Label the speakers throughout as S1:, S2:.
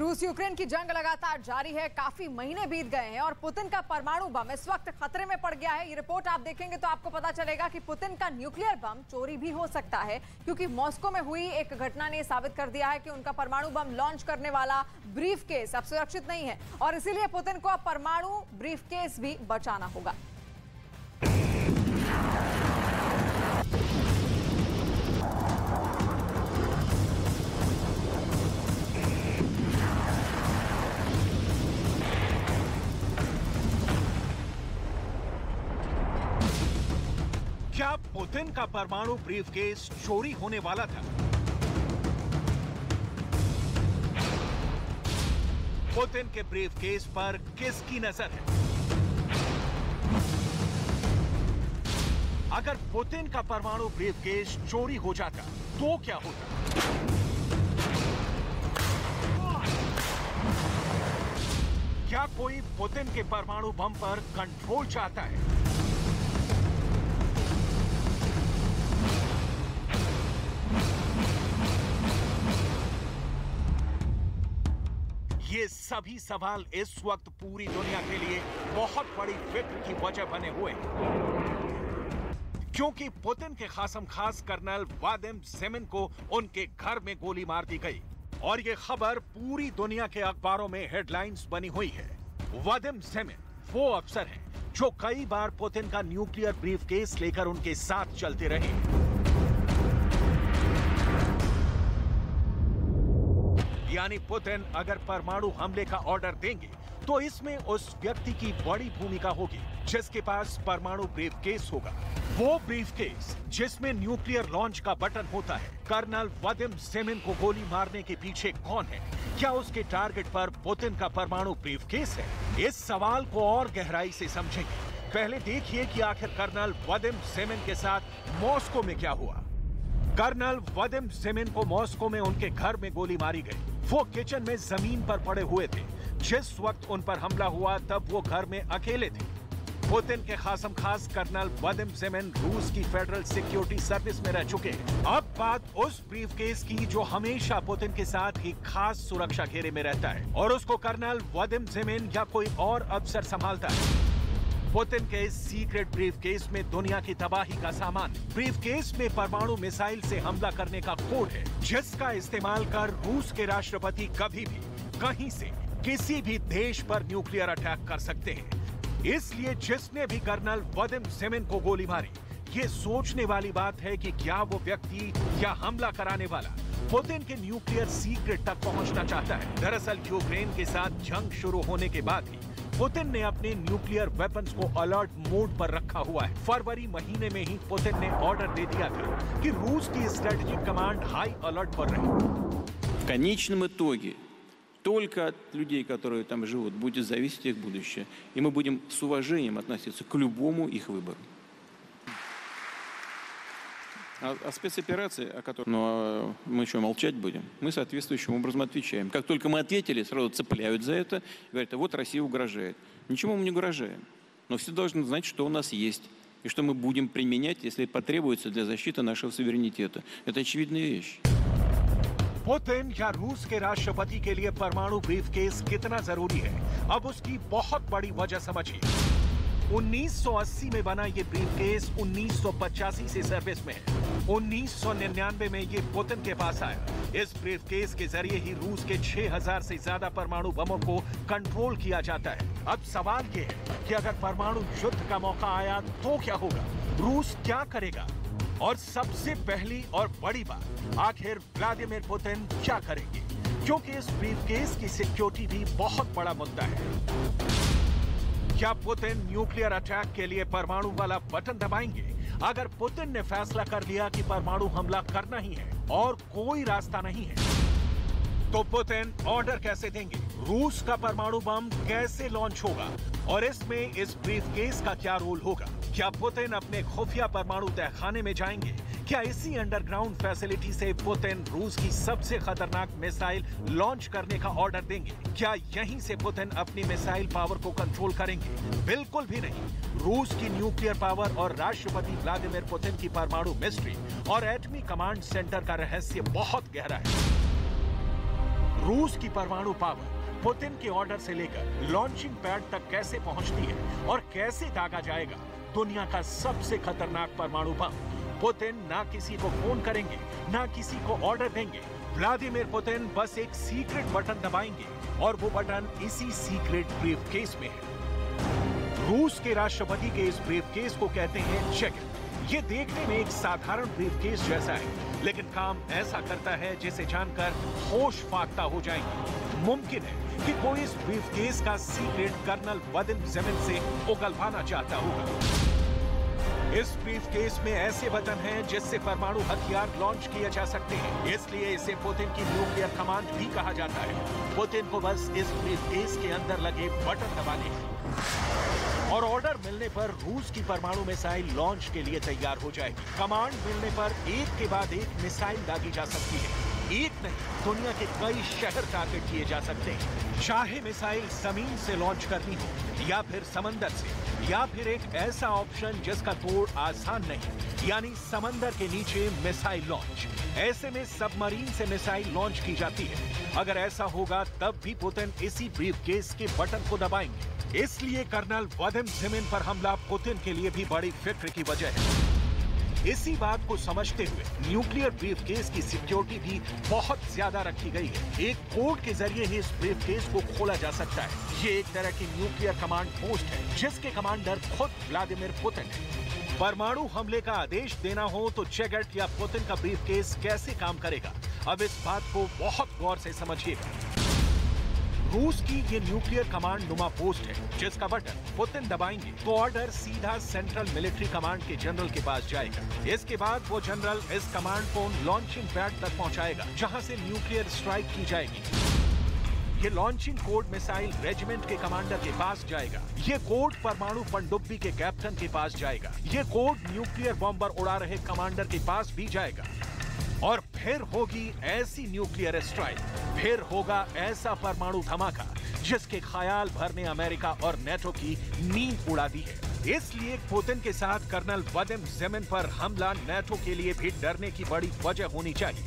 S1: रूस यूक्रेन की जंग लगातार जारी है। काफी महीने बीत गए हैं और पुतिन का परमाणु बम इस वक्त खतरे में पड़ गया है। ये रिपोर्ट आप देखेंगे तो आपको पता चलेगा कि पुतिन का न्यूक्लियर बम चोरी भी हो सकता है, क्योंकि मॉस्को में हुई एक घटना ने साबित कर दिया है कि उनका परमाणु बम लॉन्च करने वाला ब्रीफकेस अब सुरक्षित नहीं है और इसीलिए पुतिन को अब परमाणु ब्रीफकेस भी बचाना होगा।
S2: क्या पुतिन का परमाणु ब्रीफकेस चोरी होने वाला था? पुतिन के ब्रीफकेस पर किसकी नजर है? अगर पुतिन का परमाणु ब्रीफकेस चोरी हो जाता तो क्या होता? क्या कोई पुतिन के परमाणु बम पर कंट्रोल चाहता है? ये सभी सवाल इस वक्त पूरी दुनिया के लिए बहुत बड़ी फिक्र की वजह बने हुए हैं, क्योंकि पुतिन के खासम खास कर्नल वादिम ज़ेमिन को उनके घर में गोली मार दी गई और ये खबर पूरी दुनिया के अखबारों में हेडलाइंस बनी हुई है। वादिम ज़ेमिन वो अफसर हैं जो कई बार पुतिन का न्यूक्लियर ब्रीफकेस लेकर उनके साथ चलते रहे। यानी पुतिन अगर परमाणु हमले का ऑर्डर देंगे तो इसमें उस व्यक्ति की बड़ी भूमिका होगी जिसके पास परमाणु ब्रीफकेस होगा। वो ब्रीफकेस जिसमें न्यूक्लियर लॉन्च का बटन होता है। कर्नल वादिम ज़ेमिन को गोली मारने के पीछे कौन है? क्या उसके टारगेट पर पुतिन का परमाणु ब्रीफकेस है? इस सवाल को और गहराई से समझेंगे। पहले देखिए कि आखिर कर्नल वादिम ज़ेमिन के साथ मॉस्को में क्या हुआ। कर्नल वादिम ज़ेमिन को मॉस्को में उनके घर में गोली मारी गई। वो किचन में जमीन पर पड़े हुए थे। जिस वक्त उन पर हमला हुआ तब वो घर में अकेले थे। पुतिन के खासम खास कर्नल वादिम ज़ेमिन रूस की फेडरल सिक्योरिटी सर्विस में रह चुके हैं। अब बात उस ब्रीफकेस की जो हमेशा पुतिन के साथ एक खास सुरक्षा घेरे में रहता है और उसको कर्नल वादिम ज़ेमिन या कोई और अफसर संभालता है। पुतिन के इस सीक्रेट ब्रीफकेस में दुनिया की तबाही का सामान। ब्रीफकेस में परमाणु मिसाइल से हमला करने का कोड है जिसका इस्तेमाल कर रूस के राष्ट्रपति कभी भी कहीं से किसी भी देश पर न्यूक्लियर अटैक कर सकते हैं। इसलिए जिसने भी कर्नल वादिम ज़ेमिन को गोली मारी, ये सोचने वाली बात है कि क्या वो व्यक्ति या हमला कराने वाला पुतिन के न्यूक्लियर सीक्रेट तक पहुंचना चाहता है। दरअसल यूक्रेन के साथ जंग शुरू होने के बाद ही पुतिन ने अपने न्यूक्लियर वेपन्स को अलर्ट मोड पर रखा हुआ है। फरवरी महीने में ही पुतिन ने ऑर्डर दे दिया था कि रूस की स्ट्रेटेजिक कमांड हाई अलर्ट पर रहे।
S3: В конечном итоге только от людей, которые там живут, будет зависеть их будущее, и мы будем с уважением относиться к любому их выбору. А спецоперации, о которых мы что, молчать будем? Мы соответствующим образом отвечаем. Как только мы ответили, сразу цепляют за это, говорят, а вот Россия угрожает. Ничего мы не угрожаем. Но все должны знать, что у нас есть, и что мы будем применять, если потребуется для защиты нашего суверенитета. Это очевидная вещь.
S2: पुतिन या रूस के राष्ट्रपति के लिए परमाणु ब्रीफकेस कितना जरूरी है, अब उसकी बहुत बड़ी वजह समझिए। 1980 में बना ये ब्रीफकेस 1985 से सर्विस में है। 1999 में ये पुतिन के पास आया। इस ब्रीफकेस के जरिए ही रूस के 6000 से ज्यादा परमाणु बमों को कंट्रोल किया जाता है। अब सवाल ये है कि अगर परमाणु युद्ध का मौका आया तो क्या होगा? रूस क्या करेगा? और सबसे पहली और बड़ी बात, आखिर व्लादिमीर पुतिन क्या करेंगे? क्योंकि इस ब्रीफकेस की सिक्योरिटी भी बहुत बड़ा मुद्दा है। क्या पुतिन न्यूक्लियर अटैक के लिए परमाणु वाला बटन दबाएंगे? अगर पुतिन ने फैसला कर लिया कि परमाणु हमला करना ही है और कोई रास्ता नहीं है, तो पुतिन ऑर्डर कैसे देंगे? रूस का परमाणु बम कैसे लॉन्च होगा? और इसमें इस ब्रीफकेस का क्या रोल होगा? क्या पुतिन अपने खुफिया परमाणु तहखाने में जाएंगे? क्या इसी अंडरग्राउंड फैसिलिटी से पुतिन रूस की सबसे खतरनाक मिसाइल लॉन्च करने का ऑर्डर देंगे? क्या यहीं से पुतिन अपनी मिसाइल पावर को कंट्रोल करेंगे? बिल्कुल भी नहीं। रूस की न्यूक्लियर पावर और राष्ट्रपति व्लादिमीर पुतिन की परमाणु मिस्ट्री और एटमी कमांड सेंटर का रहस्य बहुत गहरा है। रूस की परमाणु पावर पुतिन के ऑर्डर से लेकर लॉन्चिंग पैड तक कैसे पहुंचती है और कैसे दागा जाएगा दुनिया का सबसे खतरनाक परमाणु बम। पुतिन ना किसी को फोन करेंगे, ना किसी को ऑर्डर देंगे। व्लादिमीर पुतिन बस एक सीक्रेट बटन दबाएंगे और वो बटन इसी सीक्रेट ब्रीफकेस में है। रूस के राष्ट्रपति के इस ब्रीफकेस को कहते हैं चेगेट। ये देखने में एक साधारण ब्रीफकेस जैसा है, लेकिन काम ऐसा करता है जिसे जानकर होश फाख्ता हो जाएंगे। मुमकिन है कि कोई इस ब्रीफकेस का सीक्रेट कर्नल वादिम ज़ेमेन से उगलवाना चाहता होगा। इस ब्रीफकेस में ऐसे बटन हैं जिससे परमाणु हथियार लॉन्च किए जा सकते हैं, इसलिए इसे पुतिन की न्यूक्लियर कमांड भी कहा जाता है। पुतिन को बस इस ब्रीफकेस के अंदर लगे बटन दबाने हैं और ऑर्डर मिलने पर रूस की परमाणु मिसाइल लॉन्च के लिए तैयार हो जाएगी। कमांड मिलने पर एक के बाद एक मिसाइल दागी जा सकती है। एक नहीं, दुनिया के कई शहर टारगेट किए जा सकते हैं। चाहे मिसाइल जमीन से लॉन्च करनी हो या फिर समंदर से, या फिर एक ऐसा ऑप्शन जिसका तोड़ आसान नहीं, यानी समंदर के नीचे मिसाइल लॉन्च। ऐसे में सबमरीन से मिसाइल लॉन्च की जाती है। अगर ऐसा होगा तब भी पुतिन इसी ब्रीफकेस के बटन को दबाएंगे। इसलिए कर्नल वादिम ज़ेमेन पर हमला पुतिन के लिए भी बड़ी फिक्र की वजह है। इसी बात को समझते हुए न्यूक्लियर ब्रीफकेस की सिक्योरिटी भी बहुत ज्यादा रखी गई है। एक कोड के जरिए ही इस ब्रीफकेस को खोला जा सकता है। ये एक तरह की न्यूक्लियर कमांड पोस्ट है जिसके कमांडर खुद व्लादिमीर पुतिन है। परमाणु हमले का आदेश देना हो तो चेगेट या पुतिन का ब्रीफकेस कैसे काम करेगा, अब इस बात को बहुत गौर से समझिएगा। रूस की ये न्यूक्लियर कमांड नुमा पोस्ट है जिसका बटन पुतिन दबाएंगे तो ऑर्डर सीधा सेंट्रल मिलिट्री कमांड के जनरल के पास जाएगा। इसके बाद वो जनरल इस कमांड को लॉन्चिंग पैड तक पहुंचाएगा जहां से न्यूक्लियर स्ट्राइक की जाएगी। ये लॉन्चिंग कोड मिसाइल रेजिमेंट के कमांडर के पास जाएगा। ये कोड परमाणु पनडुब्बी के कैप्टन के पास जाएगा। ये कोड न्यूक्लियर बॉम्बर उड़ा रहे कमांडर के पास भी जाएगा। और फिर होगी ऐसी न्यूक्लियर स्ट्राइक, फिर होगा ऐसा परमाणु धमाका जिसके ख्याल भर ने अमेरिका और नेटो की नींद उड़ा दी है। इसलिए पुतिन के साथ कर्नल वादिम ज़ेमेन पर हमला नेटो के लिए भी डरने की बड़ी वजह होनी चाहिए,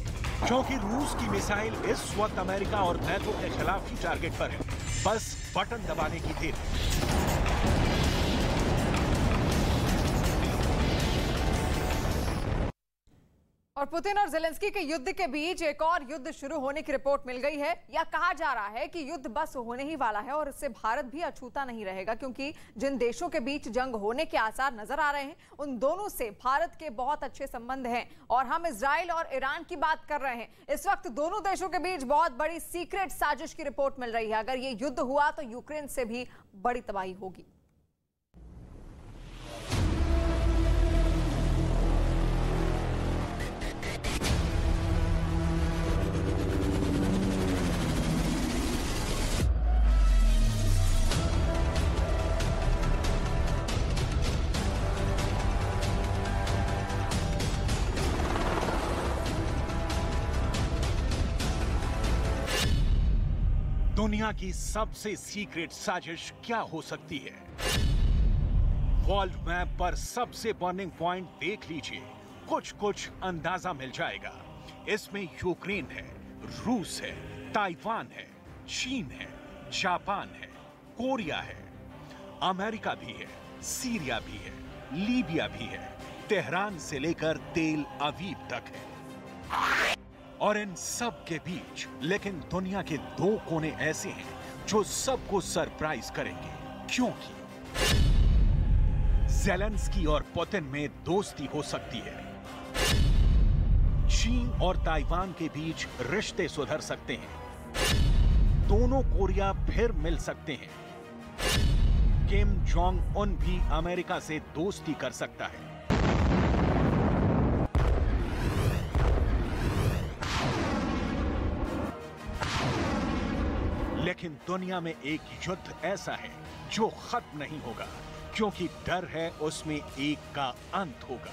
S2: क्योंकि रूस की मिसाइल इस वक्त अमेरिका और नेटो के खिलाफ ही टारगेट पर है। बस बटन दबाने की देर।
S1: और पुतिन और ज़ेलेंस्की के युद्ध के बीच एक और युद्ध शुरू होने की रिपोर्ट मिल गई है, या कहा जा रहा है कि युद्ध बस होने ही वाला है और इससे भारत भी अछूता नहीं रहेगा, क्योंकि जिन देशों के बीच जंग होने के आसार नजर आ रहे हैं उन दोनों से भारत के बहुत अच्छे संबंध हैं। और हम इजराइल और ईरान की बात कर रहे हैं। इस वक्त दोनों देशों के बीच बहुत बड़ी सीक्रेट साजिश की रिपोर्ट मिल रही है। अगर ये युद्ध हुआ तो यूक्रेन से भी बड़ी तबाही होगी।
S2: दुनिया की सबसे सीक्रेट साजिश क्या हो सकती है? वर्ल्ड मैप पर सबसे बर्निंग पॉइंट देख लीजिए, कुछ अंदाजा मिल जाएगा। इसमें यूक्रेन है, रूस है, ताइवान है, चीन है, जापान है, कोरिया है, अमेरिका भी है, सीरिया भी है, लीबिया भी है, तेहरान से लेकर तेल अवीव तक है। और इन सब के बीच लेकिन दुनिया के दो कोने ऐसे हैं जो सबको सरप्राइज करेंगे, क्योंकि ज़ेलेंस्की और पुतिन में दोस्ती हो सकती है। चीन और ताइवान के बीच रिश्ते सुधर सकते हैं। दोनों कोरिया फिर मिल सकते हैं। किम जोंग उन भी अमेरिका से दोस्ती कर सकता है। लेकिन दुनिया में एक युद्ध ऐसा है जो खत्म नहीं होगा, क्योंकि डर है उसमें एक का अंत होगा।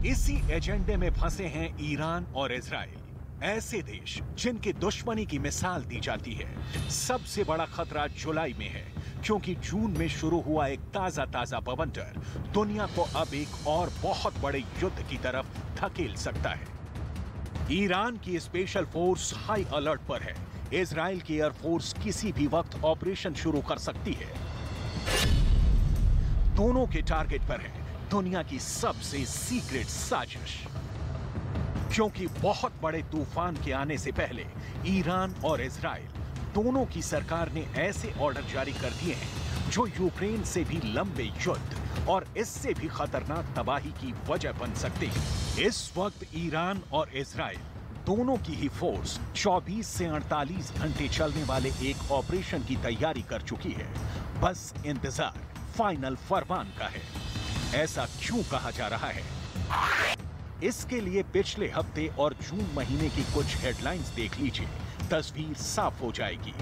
S2: इसी एजेंडे में फंसे हैं ईरान और इजराइल, ऐसे देश जिनकी दुश्मनी की मिसाल दी जाती है। सबसे बड़ा खतरा जुलाई में है, क्योंकि जून में शुरू हुआ एक ताजा बवंडर दुनिया को अब एक और बहुत बड़े युद्ध की तरफ धकेल सकता है। ईरान की स्पेशल फोर्स हाई अलर्ट पर है। इजराइल की एयरफोर्स किसी भी वक्त ऑपरेशन शुरू कर सकती है। दोनों के टारगेट पर है दुनिया की सबसे सीक्रेट साजिश, क्योंकि बहुत बड़े तूफान के आने से पहले ईरान और इजराइल दोनों की सरकार ने ऐसे ऑर्डर जारी कर दिए हैं जो यूक्रेन से भी लंबे युद्ध और इससे भी खतरनाक तबाही की वजह बन सकते हैं। इस वक्त ईरान और इजराइल दोनों की ही फोर्स 24 से 48 घंटे चलने वाले एक ऑपरेशन की तैयारी कर चुकी है। बस इंतजार फाइनल फरमान का है। ऐसा क्यों कहा जा रहा है? इसके लिए पिछले हफ्ते और जून महीने की कुछ हेडलाइंस देख लीजिए, तस्वीर साफ हो जाएगी।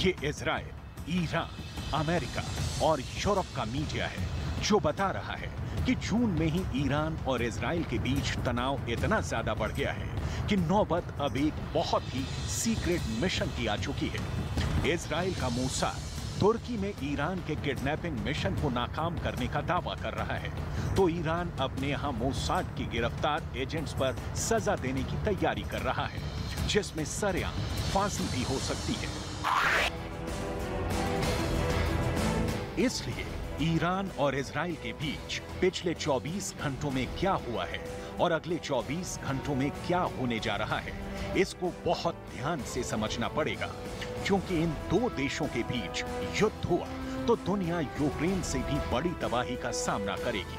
S2: ये इजराइल, ईरान, अमेरिका और यूरोप का मीडिया है जो बता रहा है कि जून में ही ईरान और इजराइल के बीच तनाव इतना ज्यादा बढ़ गया है कि नौबत अब एक बहुत ही सीक्रेट मिशन की आ चुकी है। इजराइल का मोसाद तुर्की में ईरान के किडनैपिंग मिशन को नाकाम करने का दावा कर रहा है, तो ईरान अपने यहां मोसाद के गिरफ्तार एजेंट्स पर सजा देने की तैयारी कर रहा है, जिसमें सरेआम फांसी भी हो सकती है। इसलिए ईरान और इजराइल के बीच पिछले 24 घंटों में क्या हुआ है और अगले 24 घंटों में क्या होने जा रहा है, इसको बहुत ध्यान से समझना पड़ेगा, क्योंकि इन दो देशों के बीच युद्ध हुआ तो दुनिया यूक्रेन से भी बड़ी तबाही का सामना करेगी।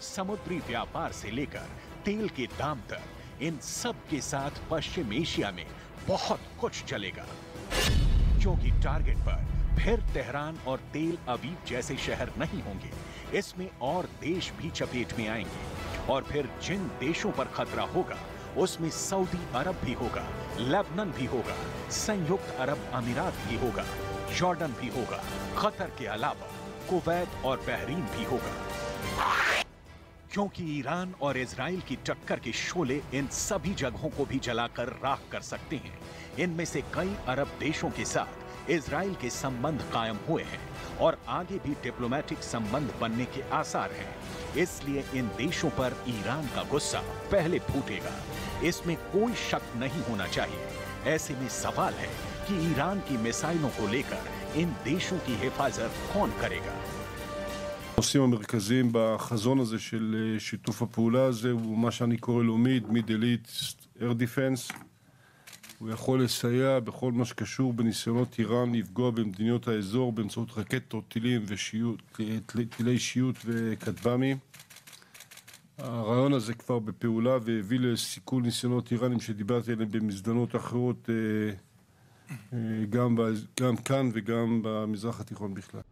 S2: समुद्री व्यापार से लेकर तेल के दाम तक इन सब के साथ पश्चिम एशिया में बहुत कुछ चलेगा, क्योंकि टारगेट पर फिर तेहरान और तेल अवीव जैसे शहर नहीं होंगे। इसमें और देश भी चपेट में आएंगे और फिर जिन देशों पर खतरा होगा उसमें सऊदी अरब भी होगा, लेबनान भी होगा, संयुक्त अरब अमीरात भी होगा, जॉर्डन भी होगा, कतर के अलावा कुवैत और बहरीन भी होगा, क्योंकि ईरान और इजराइल की टक्कर के शोले इन सभी जगहों को भी जलाकर राख कर सकते हैं। इनमें से कई अरब देशों के साथ इजराइल के संबंध कायम हुए हैं और आगे भी डिप्लोमेटिक संबंध बनने के आसार हैं। इसलिए इन देशों पर ईरान का गुस्सा पहले फूटेगा, इसमें कोई शक नहीं होना चाहिए। ऐसे में सवाल है कि ईरान की मिसाइलों को लेकर इन देशों की हिफाजत कौन करेगा?
S4: הנושאים המרכזיים בחזון הזה של שיתוף הפעולה הזה הוא מה שאני קורא לו מידל איסט אייר דיפנס. הוא יכול לסייע בכל מה שקשור בניסיונות איראן לפגוע במדינות האזור באמצעות רקטות, טילים טילי שיוט וכטב"מים. הרעיון הזה כבר בפעולה והביא לסיכול ניסיונות איראנים שדיברתי עליהם במזדמנות אחרות גם כאן וגם במזרח התיכון בכלל.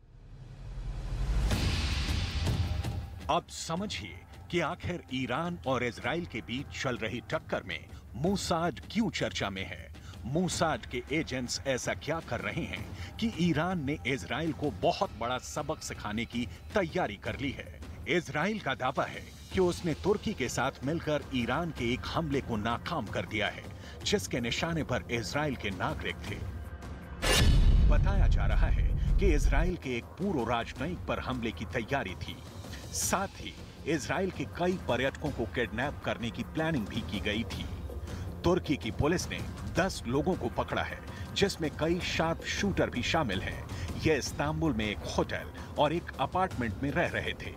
S2: अब समझिए कि आखिर ईरान और इजराइल के बीच चल रही टक्कर में मोसाद क्यों चर्चा में है। मोसाद के एजेंट्स ऐसा क्या कर रहे हैं कि ईरान ने इजराइल को बहुत बड़ा सबक सिखाने की तैयारी कर ली है। इजराइल का दावा है कि उसने तुर्की के साथ मिलकर ईरान के एक हमले को नाकाम कर दिया है, जिसके निशाने पर इजराइल के नागरिक थे। बताया जा रहा है कि इजराइल के एक पूर्व राजनयिक पर हमले की तैयारी थी। साथ ही इजराइल के कई पर्यटकों को किडनैप करने की प्लानिंग भी की गई थी। तुर्की की पुलिस ने 10 लोगों को पकड़ा है, जिसमें कई शार्प शूटर भी शामिल हैं। यह इस्तांबुल में एक होटल और एक अपार्टमेंट में रह रहे थे।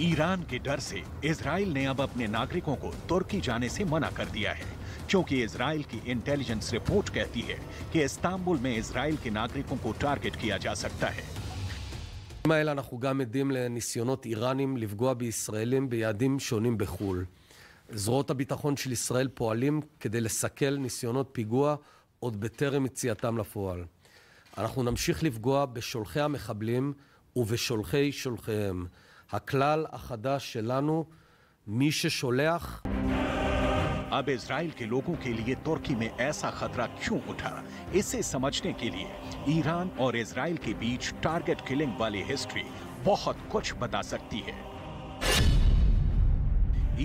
S2: ईरान के डर से इजराइल ने अब अपने नागरिकों को तुर्की जाने से मना कर दिया है, क्योंकि इजराइल की इंटेलिजेंस रिपोर्ट कहती है कि इस्तांबुल में इजराइल के नागरिकों को टारगेट किया जा सकता है।
S5: האלה אנחנו גם עדים לניסיונות איראנים לפגוע בישראלים ביעדים שונים בחו"ל. זרועות הביטחון של ישראל פועלים כדי לסכל ניסיונות פיגוע עוד בטרם יציאתם לפועל. אנחנו נמשיך לפגוע בשולחי המחבלים ובשולחי שולחיהם. הכלל החדש שלנו, מי ששולח...
S2: अब इजराइल के लोगों के लिए तुर्की में ऐसा खतरा क्यों उठा, इसे समझने के लिए ईरान और इजराइल के बीच टारगेट किलिंग वाली हिस्ट्री बहुत कुछ बता सकती है।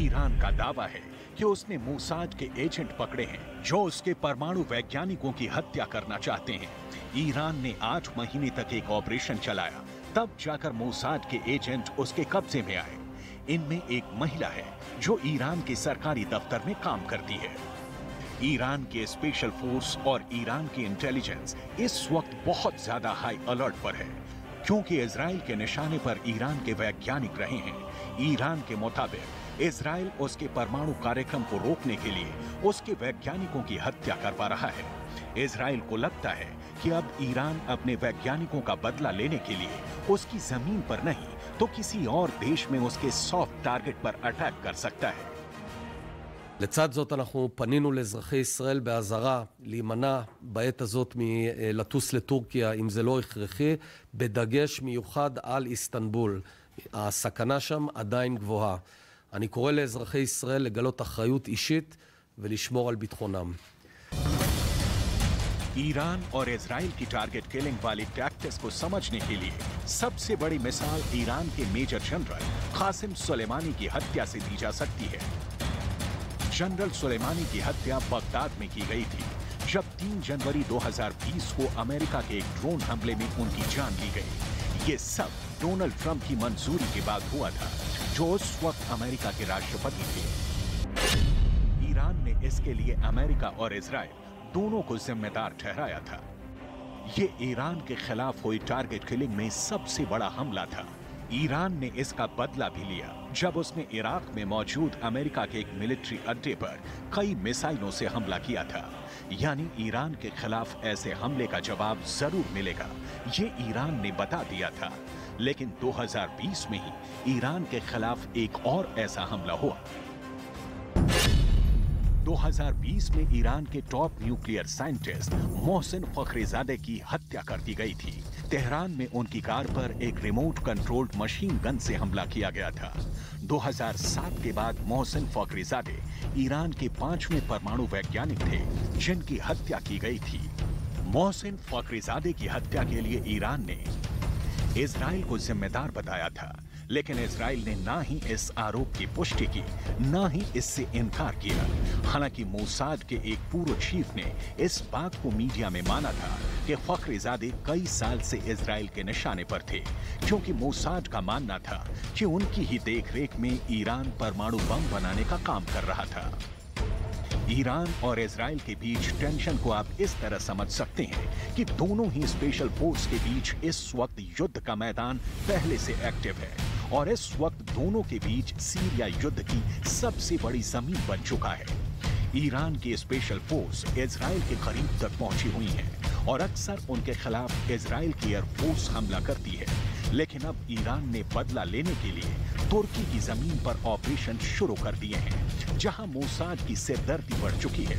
S2: ईरान का दावा है कि उसने मोसाद के एजेंट पकड़े हैं जो उसके परमाणु वैज्ञानिकों की हत्या करना चाहते हैं। ईरान ने 8 महीने तक एक ऑपरेशन चलाया, तब जाकर मोसाद के एजेंट उसके कब्जे में आए। इनमें एक महिला है जो ईरान के सरकारी दफ्तर में काम करती है। ईरान के स्पेशल फोर्स और ईरान की इंटेलिजेंस इस वक्त बहुत ज्यादा हाई अलर्ट पर है, क्योंकि इजराइल के निशाने पर ईरान के वैज्ञानिक रहे हैं। ईरान के मुताबिक इजराइल उसके परमाणु कार्यक्रम को रोकने के लिए उसके वैज्ञानिकों की हत्या करवा रहा है। इजराइल को लगता है कि अब ईरान अपने वैज्ञानिकों का बदला लेने के लिए उसकी जमीन पर नहीं तो किसी और देश में उसके सॉफ्ट टारगेट पर अटैक कर सकता है।
S5: לצד זאת אנחנו פנינו לאזרחי ישראל באזהרה להימנע בעת הזאת מלטוס לטורקיה אם זה לא הכרחי, בדגש מיוחד על איסטנבול. הסכנה שם עדיין גבוהה. אני קורא לאזרחי ישראל לגלות אחריות אישית ולשמור על ביטחונם.
S2: ईरान और इजराइल की टारगेट किलिंग वाली टैक्टिक्स को समझने के लिए सबसे बड़ी मिसाल ईरान के मेजर जनरल कासिम सुलेमानी की हत्या से दी जा सकती है। जनरल सुलेमानी की हत्या बगदाद में की गई थी, जब 3 जनवरी 2020 को अमेरिका के एक ड्रोन हमले में उनकी जान ली गई। ये सब डोनाल्ड ट्रंप की मंजूरी के बाद हुआ था, जो उस वक्त अमेरिका के राष्ट्रपति थे। ईरान ने इसके लिए अमेरिका और इजराइल दोनों को जिम्मेदार ठहराया था। ये ईरान के खिलाफ हुई टारगेट किलिंग में सबसे बड़ा हमला था। ईरान ने इसका बदला भी लिया जब उसने इराक में मौजूद अमेरिका के एक मिलिट्री अड्डे पर कई मिसाइलों से हमला किया था। यानी ईरान के खिलाफ ऐसे हमले का जवाब जरूर मिलेगा, ये ईरान ने बता दिया था। लेकिन 2020 में ही ईरान के खिलाफ एक और ऐसा हमला हुआ। 2020 में ईरान के top nuclear scientist Mohsin Fakhrizadeh की हत्या कर दी गई थी। तेहरान में उनकी कार पर एक रिमोट कंट्रोल्ड मशीन गन से हमला किया गया था। 2007 के बाद मोहसिन फखरीजादे ईरान के 5वें परमाणु वैज्ञानिक थे जिनकी हत्या की गई थी। मोहसिन फखरीजादे की हत्या के लिए ईरान ने इजराइल को जिम्मेदार बताया था, लेकिन इजराइल ने ना ही इस आरोप की पुष्टि की, ना ही इससे इनकार किया। हालांकि मोसाद के एक पूर्व चीफ ने इस बात को मीडिया में माना था कि फखरीजादे कई साल से इजराइल के निशाने पर थे, क्योंकि मोसाद का मानना था कि उनकी ही देखरेख में ईरान परमाणु बम बनाने का काम कर रहा था। ईरान और इजराइल के बीच टेंशन को आप इस तरह समझ सकते हैं कि दोनों ही स्पेशल फोर्स के बीच इस वक्त युद्ध का मैदान पहले से एक्टिव है और इस वक्त दोनों के बीच सीरिया युद्ध की सबसे बड़ी जमीन बन चुका है। ईरान की स्पेशल फोर्स इजराइल के करीब तक पहुंची हुई है और अक्सर उनके खिलाफ इजराइल की एयरफोर्स हमला करती है, लेकिन अब ईरान ने बदला लेने के लिए तुर्की की जमीन पर ऑपरेशन शुरू कर दिए हैं, जहां मोसाद की सिरदर्दी बढ़ चुकी है।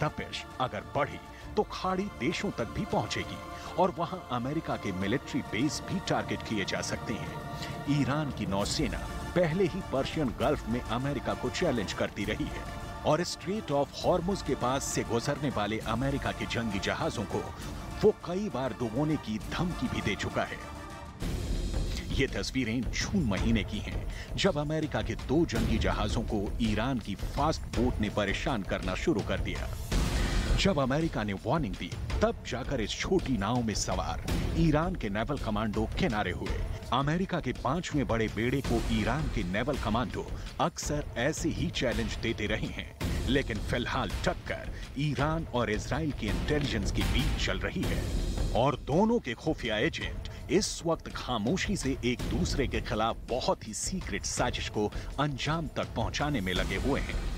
S2: तपिश अगर बढ़ी तो खाड़ी देशों तक भी पहुंचेगी और वहां अमेरिका के मिलिट्री बेस भी टारगेट किए जा सकते हैं। ईरान की नौसेना पहले ही पर्शियन गल्फ में अमेरिका को चैलेंज करती रही है और स्ट्रेट ऑफ हॉर्मुज के पास से गुजरने वाले अमेरिका के जंगी जहाजों को वो कई बार डुबोने की धमकी भी दे चुका है। ये तस्वीरें जून महीने की हैं, जब अमेरिका के 2 जंगी जहाजों को ईरान की फास्ट बोट ने परेशान करना शुरू कर दिया। जब अमेरिका ने वार्निंग दी, तब जाकर इस छोटी नाव में सवार ईरान के नेवल कमांडो किनारे हुए। अमेरिका के 5वें बड़े बेड़े को ईरान के नेवल कमांडो अक्सर ऐसे ही चैलेंज देते रहे हैं, लेकिन फिलहाल टक्कर ईरान और इजराइल की इंटेलिजेंस के बीच चल रही है और दोनों के खुफिया एजेंट इस वक्त खामोशी से एक दूसरे के खिलाफ बहुत ही सीक्रेट साजिश को अंजाम तक पहुंचाने में लगे हुए हैं।